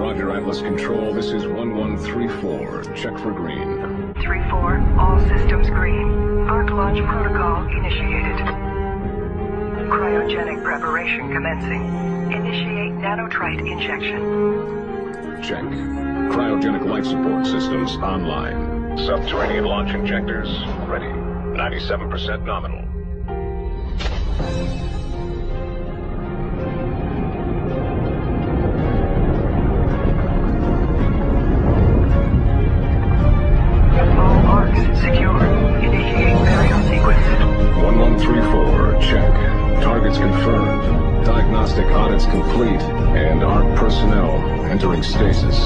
Roger, Atlas Control. This is 1134. Check for green. 3-4, all systems green. Arc launch protocol initiated. Cryogenic preparation commencing. Initiate nanotrite injection. Check. Cryogenic life support systems online. Subterranean launch injectors ready. 97% nominal. All arcs secure. Initiate burial sequence. 1134. Check. Targets confirmed. Diagnostic audits complete. And ARC personnel entering stasis.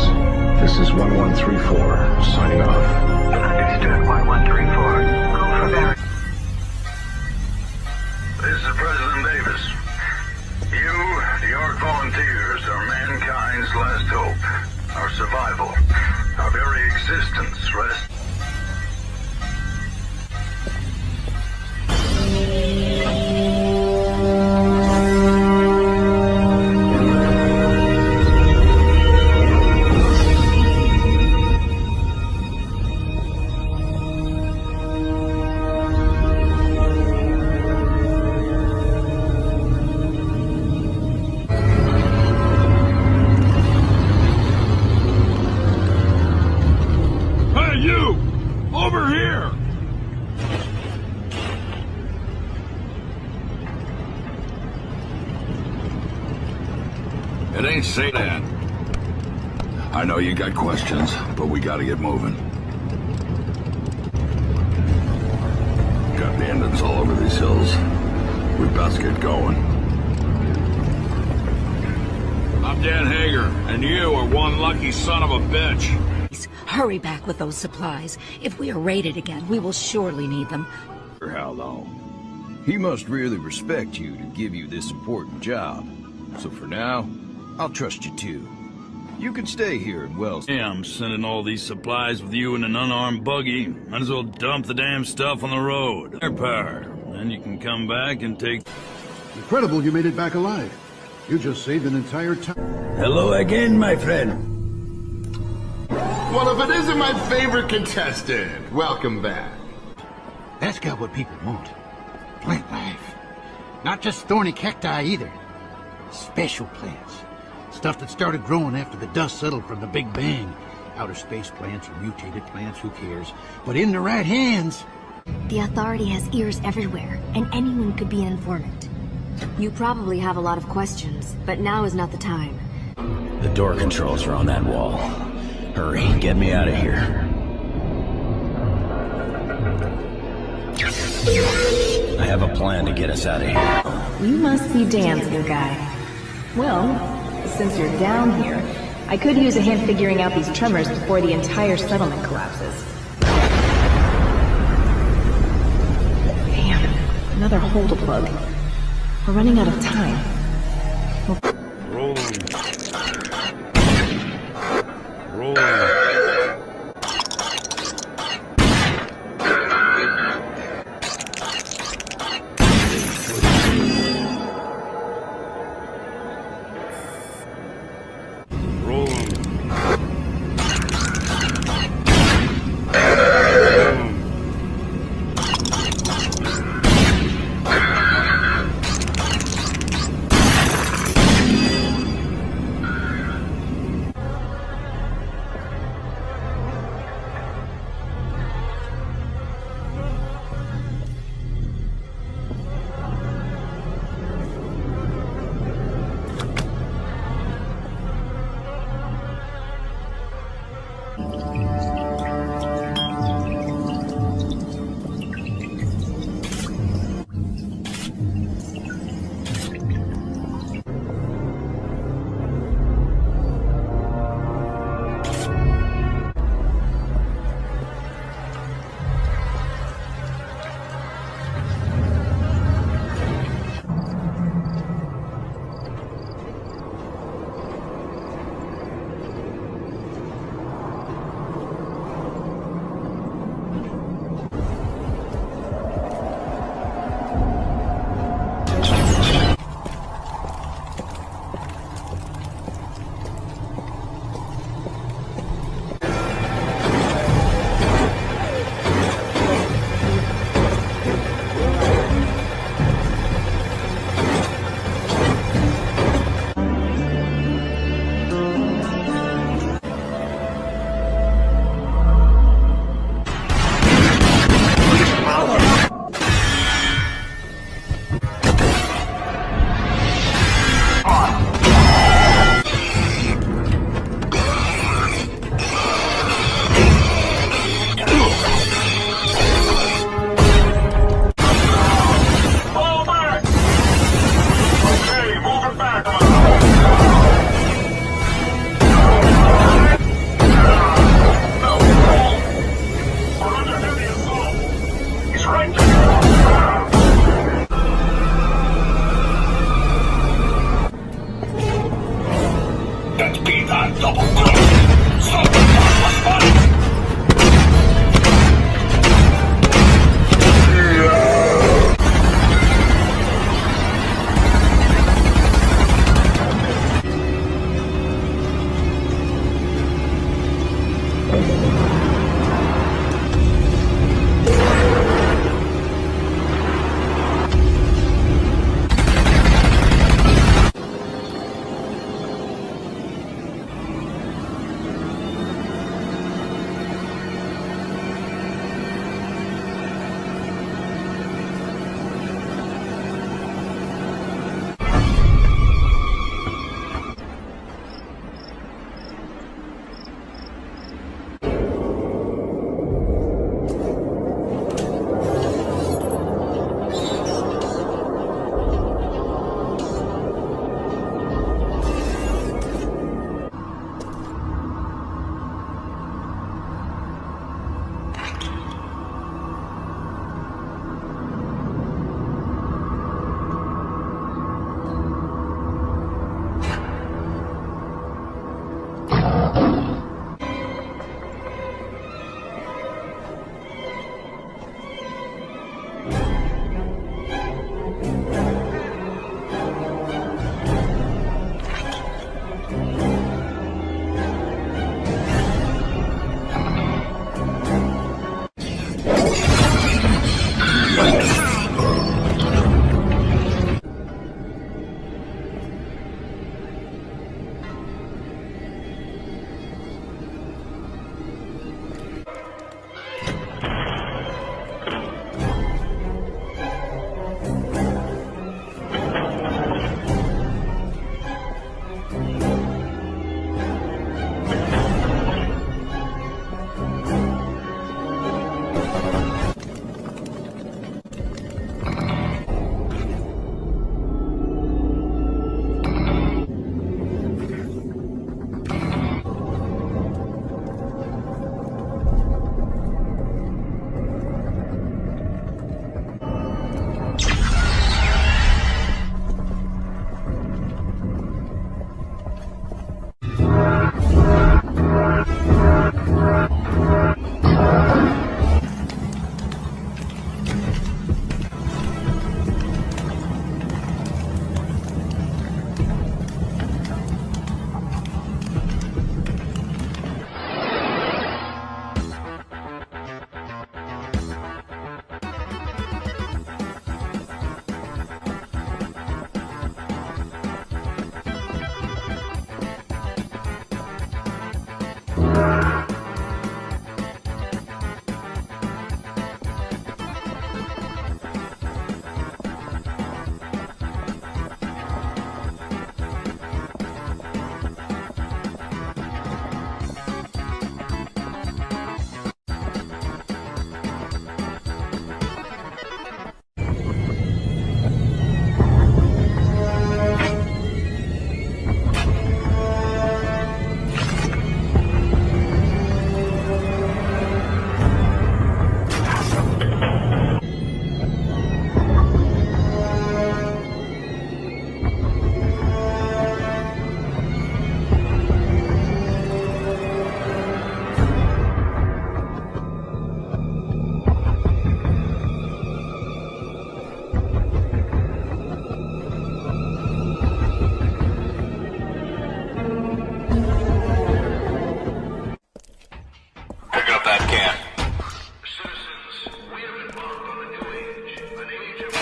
This is 1134. Signing off. Understood, 1134. Go for burial. This is President Davis. You, the ARC volunteers, are mankind's last hope. Our survival, our very existence rests. It ain't say that. I know you got questions, but we gotta get moving. Got bandits all over these hills. We best get going. I'm Dan Hager, and you are one lucky son of a bitch. Hurry back with those supplies. If we are raided again, we will surely need them. For how long? He must really respect you to give you this important job. So for now, I'll trust you too. You can stay here in Wells. Yeah, I'm sending all these supplies with you in an unarmed buggy. Might as well dump the damn stuff on the road. Airpower. Then you can come back and take... Incredible you made it back alive. You just saved an entire town. Hello again, my friend. Well, if it isn't my favorite contestant, welcome back. That's got what people want. Plant life. Not just thorny cacti either. Special plants. Stuff that started growing after the dust settled from the Big Bang. Outer space plants or mutated plants, who cares? But in the right hands... The Authority has ears everywhere, and anyone could be an informant. You probably have a lot of questions, but now is not the time. The door controls are on that wall. Hurry, get me out of here. I have a plan to get us out of here. You must be Dan's new guy. Well, since you're down here, I could use a hand figuring out these tremors before the entire settlement collapses. Damn, another hole to plug. We're running out of time. Rolling. Rolling. that Peter double-crossed. Something was funny.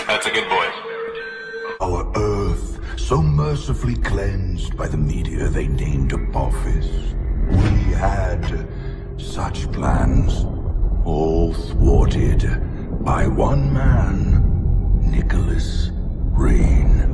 That's a good boy. Our Earth, so mercifully cleansed by the meteor they named Apophis. We had such plans, all thwarted by one man, Nicholas Rain.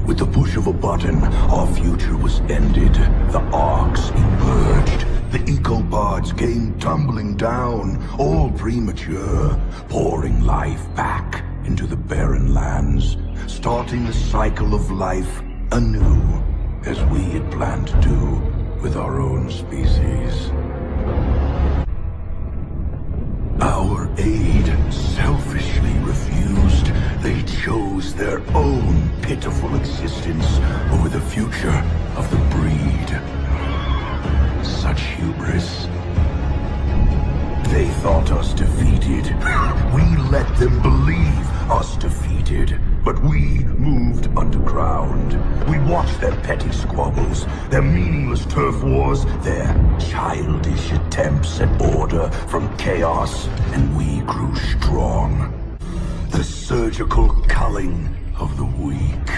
With the push of a button, our future was ended. The arcs emerged. The ecopods came tumbling down, all premature, pouring life back into the barren lands, starting the cycle of life anew, as we had planned to do with our own species. Our aid selfishly refused. They chose their own pitiful existence over the future of the breed. Such hubris. They thought us defeated. We let them believe us defeated. But we moved underground. We watched their petty squabbles, their meaningless turf wars, their childish attempts at order from chaos, and we grew strong. The surgical culling of the weak.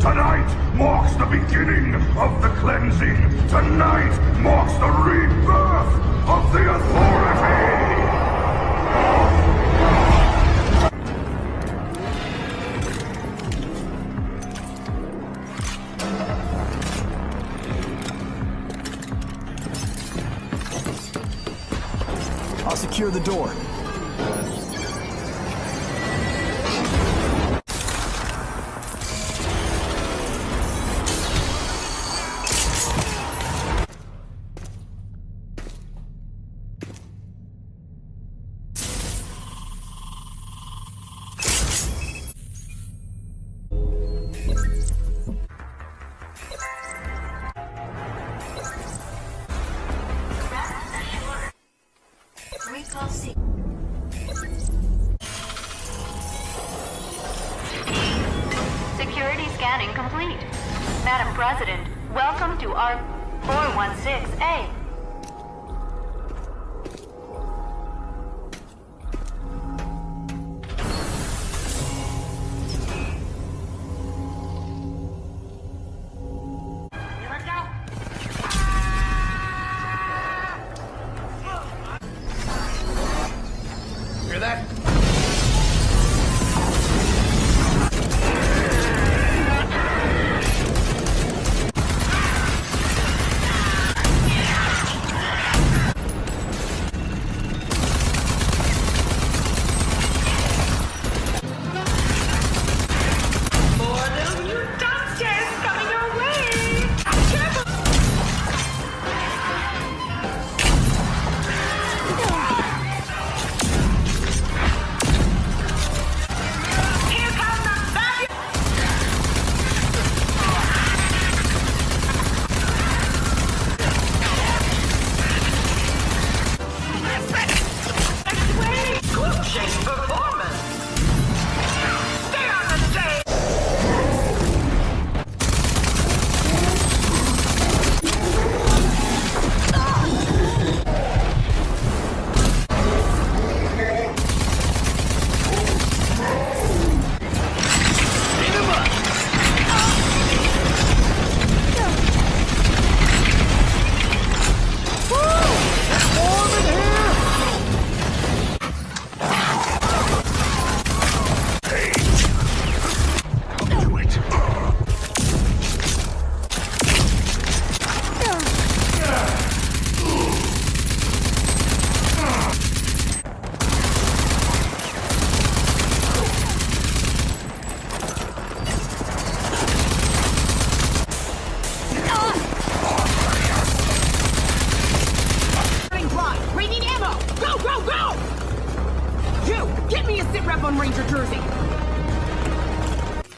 Tonight marks the beginning of the cleansing. Tonight marks the rebirth of the authority. I'll secure the door. Security scanning complete. Madam President, welcome to our 416A. Hear that?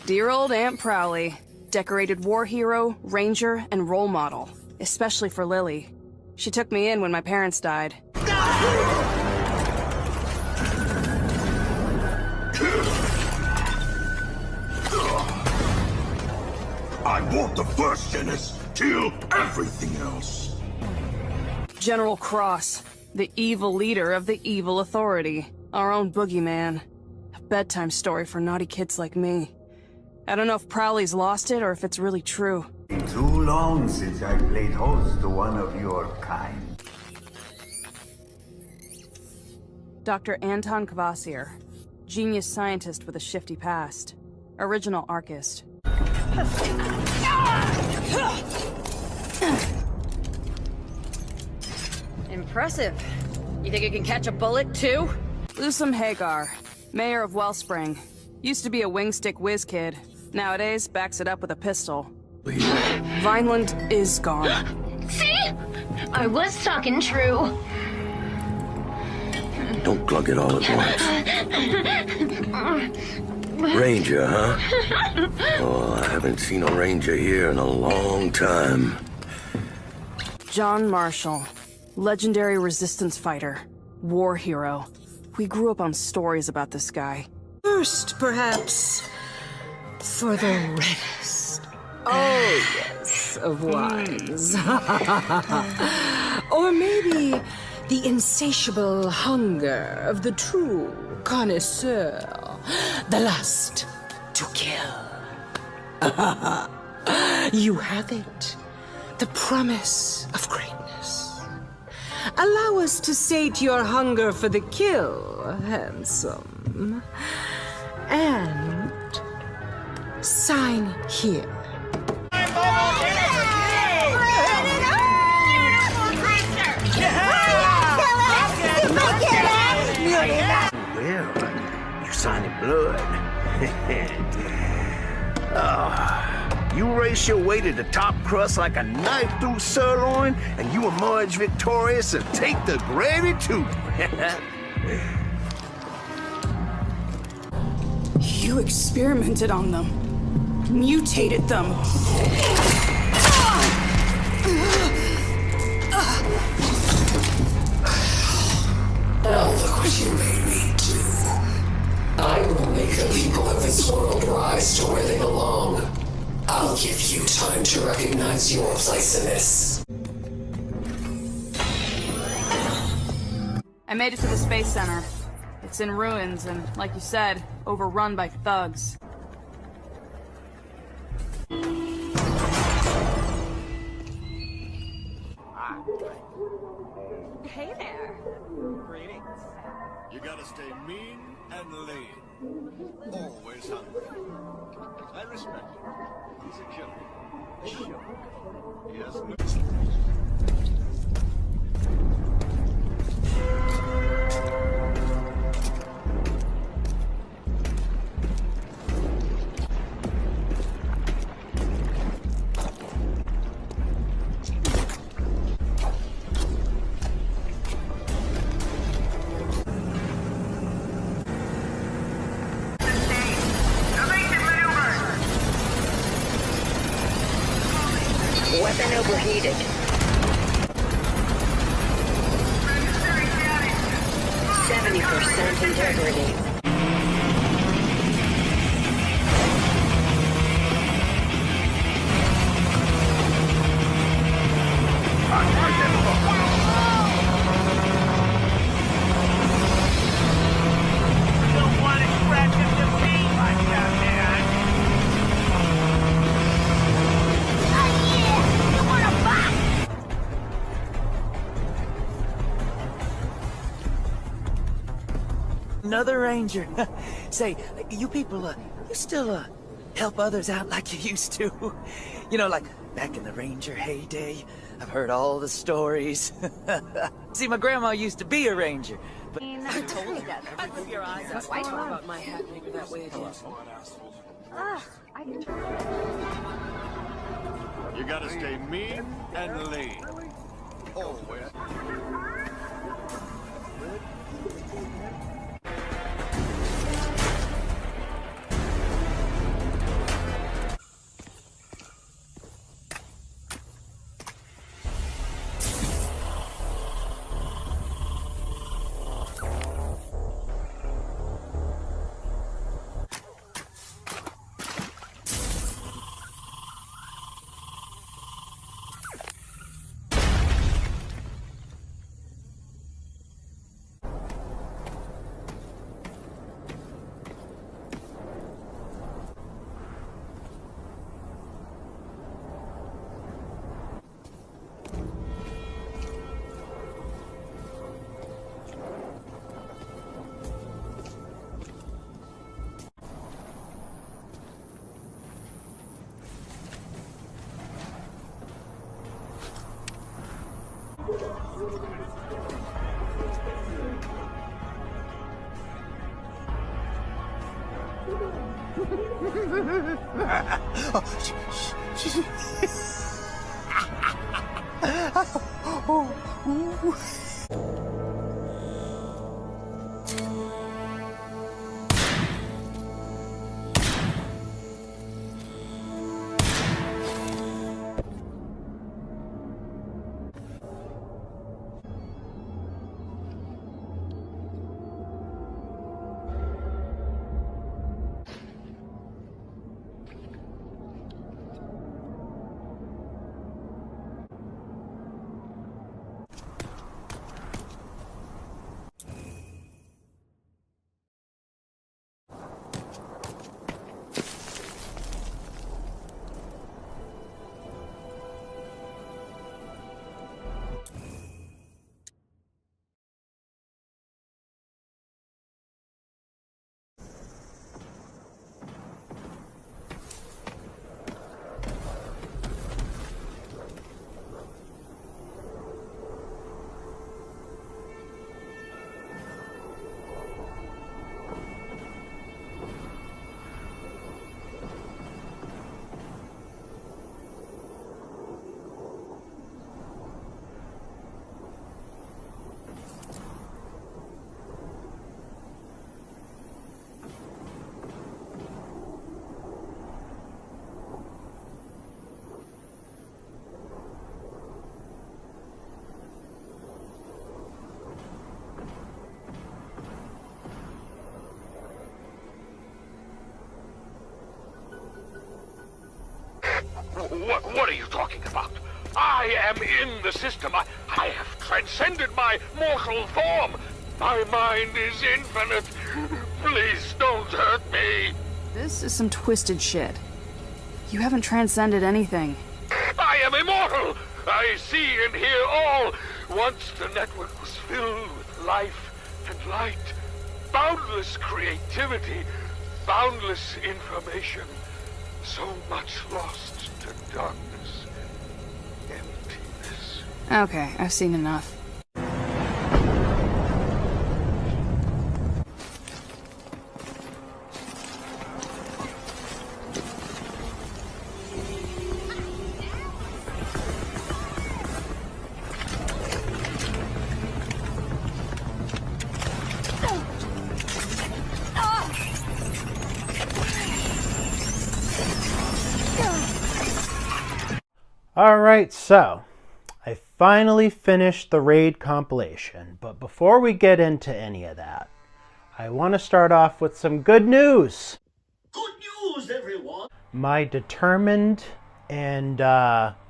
Dear old Aunt Prowley. Decorated war hero, ranger, and role model. Especially for Lily. She took me in when my parents died. I want the first Genis. Kill everything else. General Cross. The evil leader of the evil authority. Our own boogeyman. A bedtime story for naughty kids like me. I don't know if Prowley's lost it or if it's really true. Been too long since I played host to one of your kind. Dr. Anton Kvasir. Genius scientist with a shifty past. Original Archist. Impressive. You think you can catch a bullet, too? Lusum Hagar. Mayor of Wellspring. Used to be a wingstick whiz kid. Nowadays, backs it up with a pistol. Vineland is gone. See? I was talking true. Don't glug it all at once. Ranger, huh? Oh, I haven't seen a ranger here in a long time. John Marshall. Legendary resistance fighter. War hero. We grew up on stories about this guy. First, perhaps, for the reddest. Oh, yes, of wines. Or maybe the insatiable hunger of the true connoisseur. The lust to kill. You have it. The promise of greatness. Allow us to sate your hunger for the kill, handsome. And sign here. Well, you signing blood. You race your way to the top crust like a knife through sirloin, and you emerge victorious and take the gravy too. You experimented on them. Mutated them. Now look what you made me do. I will make the people of this world rise to where they belong. I'll give you time to recognize your place in this. I made it to the Space Center. It's in ruins and, like you said, overrun by thugs. Hey there. Greetings. You gotta stay mean and lean. Always hungry. I respect him. He's a killer. A show. He has no... Weapon overheated. 70% integrity. Another ranger. Say, you people, you still, help others out like you used to? You know, like back in the ranger heyday. I've heard all the stories. See, my grandma used to be a ranger. But I told you that. I put your eyes out. Why talk about my hat maker that way again? I can You gotta stay mean and lean. Always. What are you talking about? I am in the system. I have transcended my mortal form. My mind is infinite. Please don't hurt me. This is some twisted shit. You haven't transcended anything. I am immortal. I see and hear all. Once the network was filled with life and light. Boundless creativity. Boundless information. So much lost to darkness. Emptiness. Okay, I've seen enough. Alright, so I finally finished the raid compilation, but before we get into any of that, I want to start off with some good news. Good news, everyone! My determined and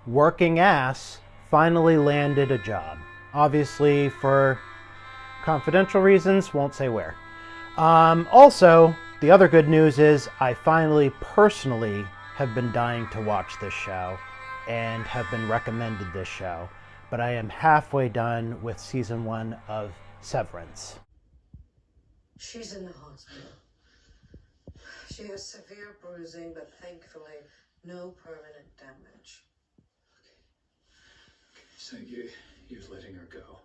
working ass finally landed a job. Obviously, for confidential reasons, won't say where. Also, the other good news is I finally personally have been dying to watch this show and have been recommended this show, but I am halfway done with season 1 of Severance. She's in the hospital. She has severe bruising, but thankfully no permanent damage. So you're letting her go?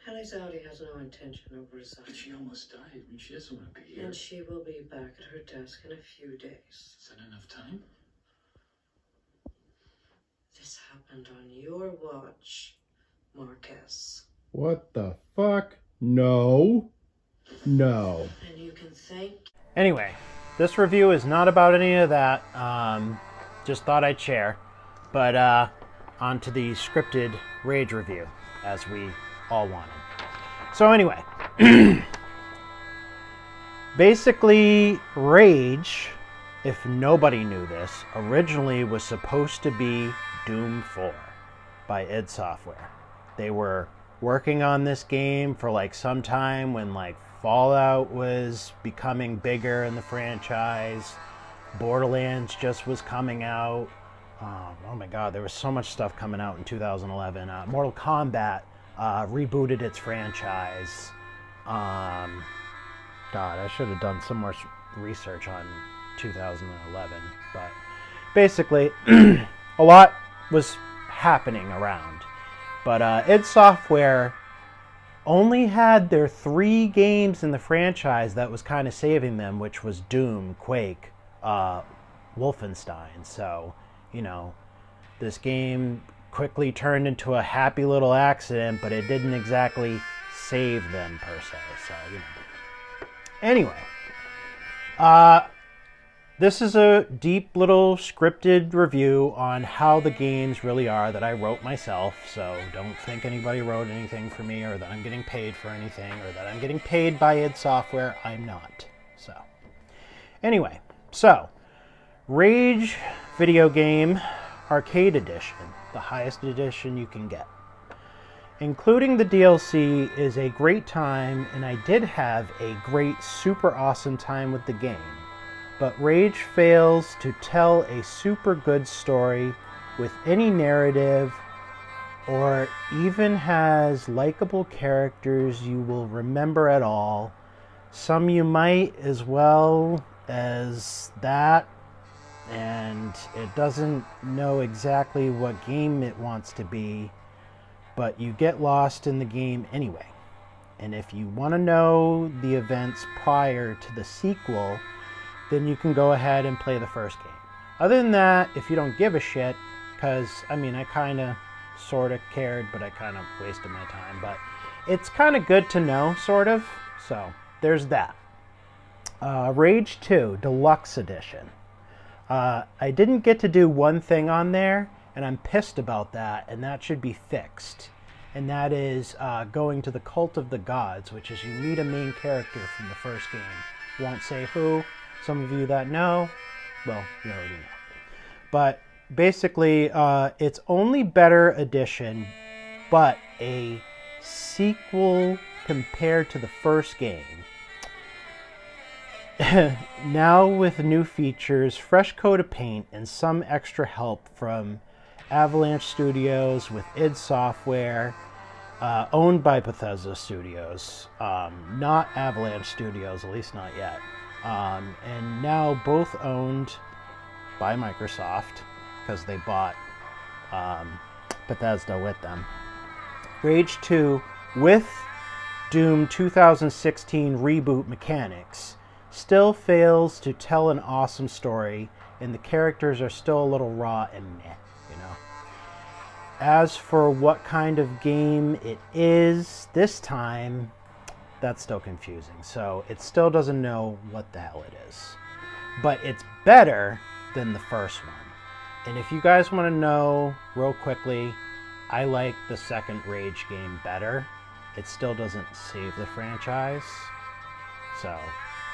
Hallie Zowdy has no intention of resigning. But she almost died. I mean, she doesn't want to be here. And she will be back at her desk in a few days. Is that enough time? This happened on your watch, Marquez. What the fuck? No. No. And you can thank... Anyway, this review is not about any of that. Just thought I'd share. But on to the scripted Rage review, as we all wanted. So anyway, basically Rage, if nobody knew this, originally was supposed to be Doom 4 by id Software. They were working on this game for like some time when like Fallout was becoming bigger in the franchise. Borderlands just was coming out. Oh my god, there was so much stuff coming out in 2011. Mortal Kombat rebooted its franchise. God, I should have done some more research on 2011. But basically, a lot was happening around. But id Software only had their 3 games in the franchise that was kind of saving them, which was Doom, Quake, Wolfenstein. So, you know, this game quickly turned into a happy little accident, but it didn't exactly save them per se. So, you know. Anyway, this is a deep little scripted review on how the games really are that I wrote myself, so don't think anybody wrote anything for me or that I'm getting paid for anything or that I'm getting paid by id Software. I'm not. So, anyway, so Rage video game arcade edition, the highest edition you can get. Including the DLC is a great time, and I did have a great, super awesome time with the game. But Rage fails to tell a super good story with any narrative, or even has likable characters you will remember at all. Some you might as well as that, and it doesn't know exactly what game it wants to be, but you get lost in the game anyway. And if you want to know the events prior to the sequel, then you can go ahead and play the first game. Other than that, if you don't give a shit, because, I mean, I kind of, sort of cared, but I kind of wasted my time. But it's kind of good to know, sort of. So, there's that. Rage 2 Deluxe Edition. I didn't get to do one thing on there, and I'm pissed about that, and that should be fixed. And that is going to the Cult of the Gods, which is you meet a main character from the first game. Won't say who. Some of you that know, well, you already know. But basically, it's only better edition, but a sequel compared to the first game. Now with new features, fresh coat of paint, and some extra help from Avalanche Studios with id Software, owned by Bethesda Studios, not Avalanche Studios, at least not yet. And now both owned by Microsoft, because they bought Bethesda with them. Rage 2, with Doom 2016 reboot mechanics, still fails to tell an awesome story, and the characters are still a little raw and meh, you know. As for what kind of game it is this time, that's still confusing. So it still doesn't know what the hell it is. But it's better than the first one. And if you guys want to know real quickly, I like the second Rage game better. It still doesn't save the franchise. So,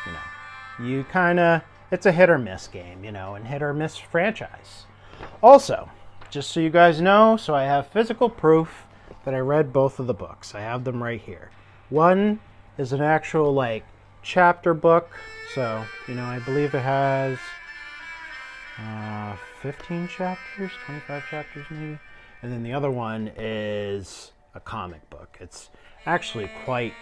you know, you kind of, it's a hit or miss game, you know, and hit or miss franchise. Also, just so you guys know, so I have physical proof that I read both of the books. I have them right here. One is an actual, like, chapter book. So, you know, I believe it has 15 chapters, 25 chapters maybe. And then the other one is a comic book. It's actually quite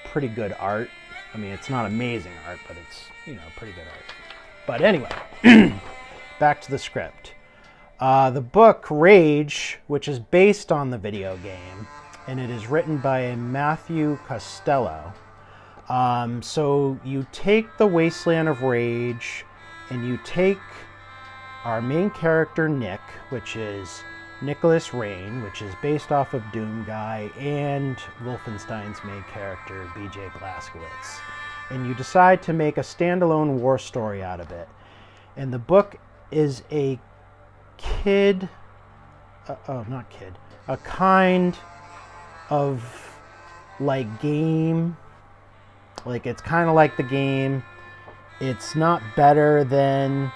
pretty good art. I mean, it's not amazing art, but it's, you know, pretty good art. But anyway, back to the script. The book Rage, which is based on the video game, and it is written by Matthew Costello. So you take the Wasteland of Rage, and you take our main character Nick, which is Nicholas Rain, which is based off of Doom Guy, and Wolfenstein's main character, BJ Blazkowicz. And you decide to make a standalone war story out of it. And the book is a a kind of, like, game. Like, it's kind of like the game. It's not better than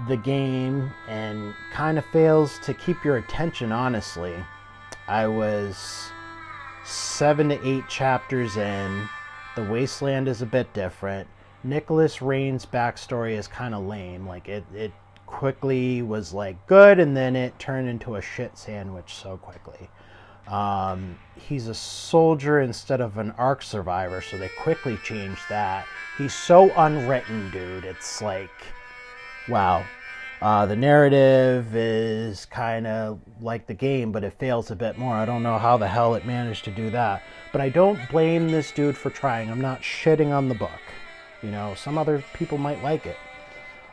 the game, and kind of fails to keep your attention, honestly. I was 7 to 8 chapters in. The Wasteland is a bit different. Nicholas Rain's backstory is kind of lame. Like, it quickly was, like, good, and then it turned into a shit sandwich so quickly. He's a soldier instead of an ARC survivor, so they quickly changed that. He's so unwritten, dude. It's like, wow. The narrative is kind of like the game, but it fails a bit more. I don't know how the hell it managed to do that. But I don't blame this dude for trying. I'm not shitting on the book. You know, some other people might like it.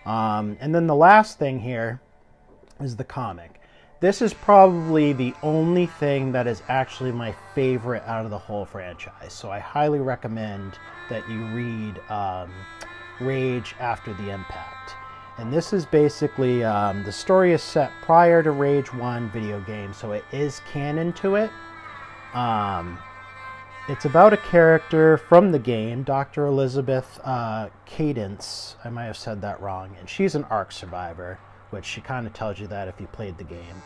And then the last thing here is the comic. This is probably the only thing that is actually my favorite out of the whole franchise. So I highly recommend that you read Rage After the Impact. And this is basically, the story is set prior to Rage 1 video game, so it is canon to it. It's about a character from the game, Dr. Elizabeth Cadence. I might have said that wrong. And she's an ARC survivor, which she kind of tells you that if you played the game.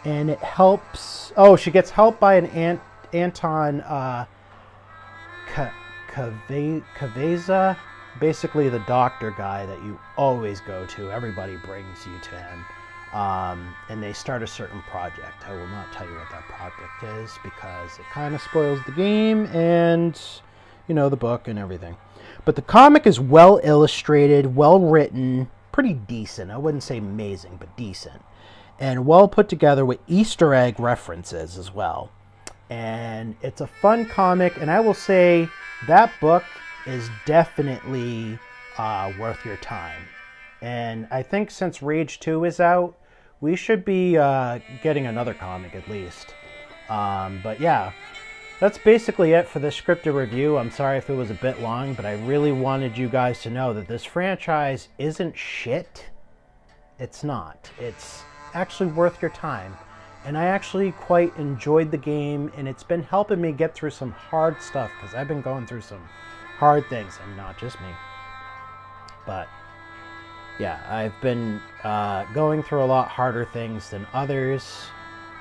And it helps... Oh, she gets help by an Anton Caveza, basically the doctor guy that you always go to. Everybody brings you to him. And they start a certain project. I will not tell you what that project is because it kind of spoils the game and, you know, the book and everything. But the comic is well illustrated, well written, pretty decent. I wouldn't say amazing, but decent. And well put together with Easter egg references as well. And it's a fun comic, and I will say that book is definitely worth your time. And I think since Rage 2 is out, we should be getting another comic at least. But yeah, that's basically it for this scripted review. I'm sorry if it was a bit long, but I really wanted you guys to know that this franchise isn't shit. It's not. It's actually worth your time. And I actually quite enjoyed the game, and it's been helping me get through some hard stuff, because I've been going through some hard things, and not just me. But yeah, I've been going through a lot harder things than others.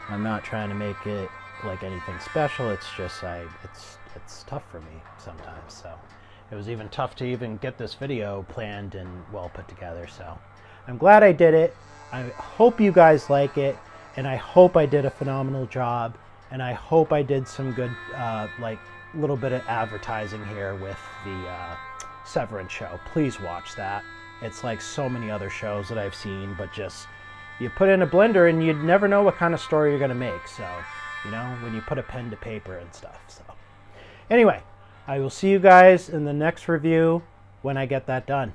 I'm not trying to make it like anything special. It's just it's tough for me sometimes. So it was even tough to even get this video planned and well put together. So I'm glad I did it. I hope you guys like it, and I hope I did a phenomenal job, and I hope I did some good like little bit of advertising here with the Severance show. Please watch that. It's like so many other shows that I've seen, but just you put in a blender and you'd never know what kind of story you're going to make. So, you know, when you put a pen to paper and stuff. So anyway, I will see you guys in the next review when I get that done.